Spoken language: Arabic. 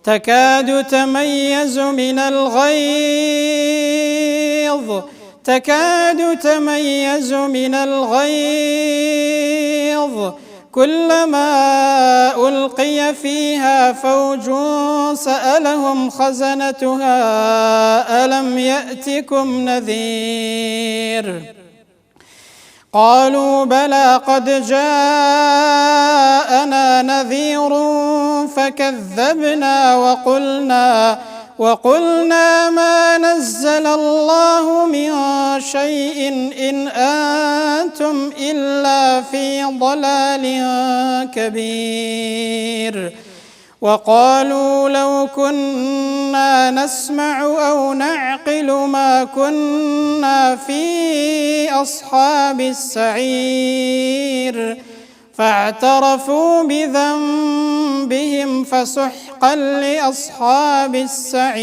تكاد تميز من الغيظ كلما ألقي فيها فوج سألهم خزنتها ألم يأتكم نذير قالوا بلى قد جاءنا نذير فكذبنا وقلنا ما نزل الله من شيء إن أنتم إلا في ضلال كبير وقالوا لو كنا نسمع أو نعقل ما كنا في أصحاب السعير فاعترفوا بذنبهم فسحقا لأصحاب السعير.